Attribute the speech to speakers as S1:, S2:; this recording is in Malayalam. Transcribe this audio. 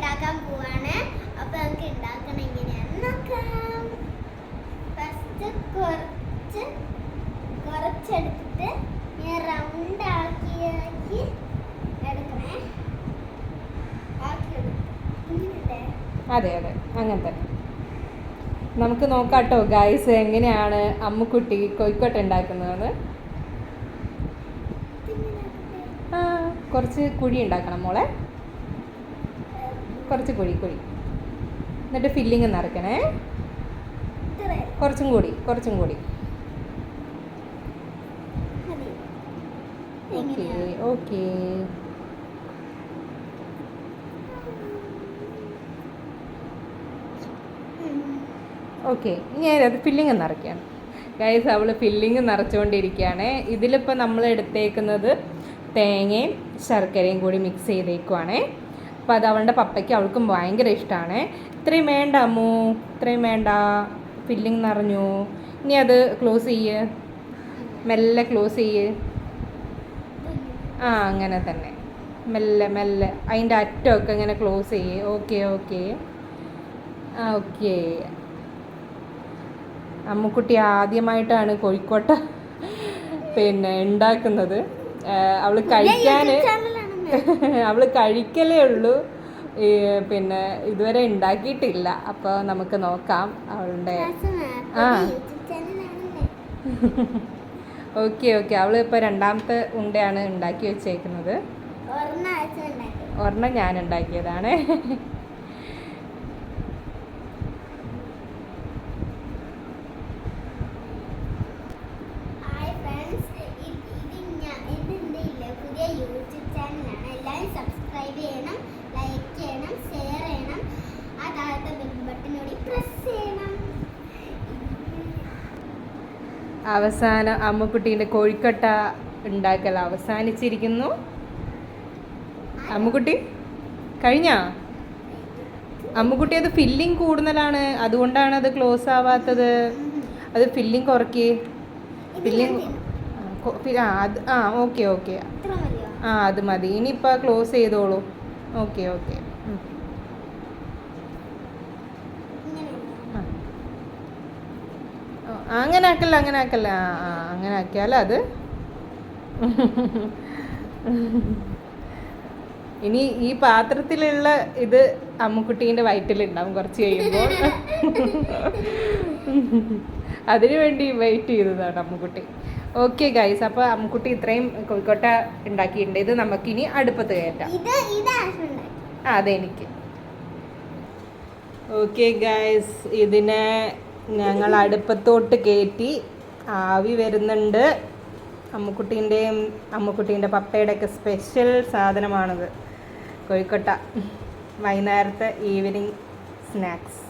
S1: ഉണ്ടാക്കാൻ പോവാണ്. അപ്പൊ നമുക്ക് ഉണ്ടാക്കണം എങ്ങനെയാണെന്ന് നോക്കാം. ഫസ്റ്റ് കുറച്ചെടുത്തിട്ട് റൗണ്ട് ആക്കി എടുക്കണേ.
S2: അതെ അതെ അങ്ങനെ തന്നെ. നമുക്ക് നോക്കാട്ടോ ഗൈസ് എങ്ങനെയാണ് അമ്മുക്കുട്ടി കോഴിക്കോട്ട ഉണ്ടാക്കുന്നതെന്ന്. കുറച്ച് കുഴി ഉണ്ടാക്കണം മോളെ, കുറച്ച് കുഴി എന്നിട്ട് ഫില്ലിങ് നിറയ്ക്കണേ. കുറച്ചും കൂടി ഓക്കെ ഓക്കെ. ഓക്കെ ഇനി അത് ഫില്ലിങ് നിറയ്ക്കുകയാണ് ഗൈസ്. അവൾ ഫില്ലിങ് നിറച്ചുകൊണ്ടിരിക്കുകയാണ്. ഇതിലിപ്പോൾ നമ്മൾ എടുത്തേക്കുന്നത് തേങ്ങയും ശർക്കരയും കൂടി മിക്സ് ചെയ്തേക്കുവാണേ. അപ്പോൾ അത് അവളുടെ പപ്പയ്ക്ക് അവൾക്കും ഭയങ്കര ഇഷ്ടമാണ്. ഇത്രയും വേണ്ട അമ്മു, ഇത്രയും വേണ്ട, ഫില്ലിങ് നിറഞ്ഞു. ഇനി അത് ക്ലോസ് ചെയ്യ്, മെല്ലെ ക്ലോസ് ചെയ്യ്. അങ്ങനെ തന്നെ മെല്ലെ അതിൻ്റെ അറ്റമൊക്കെ ഇങ്ങനെ ക്ലോസ് ചെയ്യ്. ഓക്കെ അമ്മുക്കുട്ടി ആദ്യമായിട്ടാണ് കോഴിക്കോട്ട ഉണ്ടാക്കുന്നത്. അവൾ കഴിക്കലേ ഉള്ളൂ, ഇതുവരെ ഉണ്ടാക്കിയിട്ടില്ല. അപ്പോൾ നമുക്ക് നോക്കാം അവളുടെ. ഓക്കെ അവൾ ഇപ്പോൾ രണ്ടാമത്തെ ഉണ്ടയാണ് ഉണ്ടാക്കി വെച്ചേക്കുന്നത്. ഒരെണ്ണം ഞാൻ ഉണ്ടാക്കിയതാണ്. അവസാനം അമ്മുക്കുട്ടീൻ്റെ കോഴിക്കട്ട ഉണ്ടാക്കൽ അവസാനിച്ചിരിക്കുന്നു. അമ്മുക്കുട്ടി കഴിഞ്ഞാ? അമ്മുക്കുട്ടി അത് ഫില്ലിങ് കൂടുതലാണ്, അതുകൊണ്ടാണ് അത് ക്ലോസ് ആവാത്തത്. അത് ഫില്ലിങ് കുറയ്ക്ക്. ഫില്ലിങ് അത് ഓക്കെ അത് മതി. ഇനിയിപ്പോൾ ക്ലോസ് ചെയ്തോളൂ. ഓക്കെ അങ്ങനെ ആക്കല്ല അങ്ങനെ ആക്കിയാൽ അത് ഇനി ഈ പാത്രത്തിലുള്ള ഇത് അമ്മുക്കുട്ടീൻ്റെ വയറ്റിലുണ്ടാവും കുറച്ച് കഴിയുമ്പോൾ. അതിനു വേണ്ടി വെയിറ്റ് ചെയ്തതാണ് അമ്മുക്കുട്ടി. ഓക്കെ ഗൈസ്, അപ്പോൾ അമ്മുക്കുട്ടി ഇത്രയും കോഴിക്കോട്ട ഉണ്ടാക്കിയിട്ടുണ്ട്. ഇത് നമുക്കിനി അടുപ്പത്ത് കയറ്റാം. അതെനിക്ക്. ഓക്കെ ഗൈസ്, ഇതിനെ ഞങ്ങൾ അടുപ്പത്തോട്ട് കയറ്റി ആവി വരുന്നുണ്ട്. അമ്മുക്കുട്ടീൻ്റെ പപ്പയുടെയൊക്കെ സ്പെഷ്യൽ സാധനമാണത് കോഴിക്കോട്ട. വൈകുന്നേരത്തെ ഈവനിങ് സ്നാക്സ്.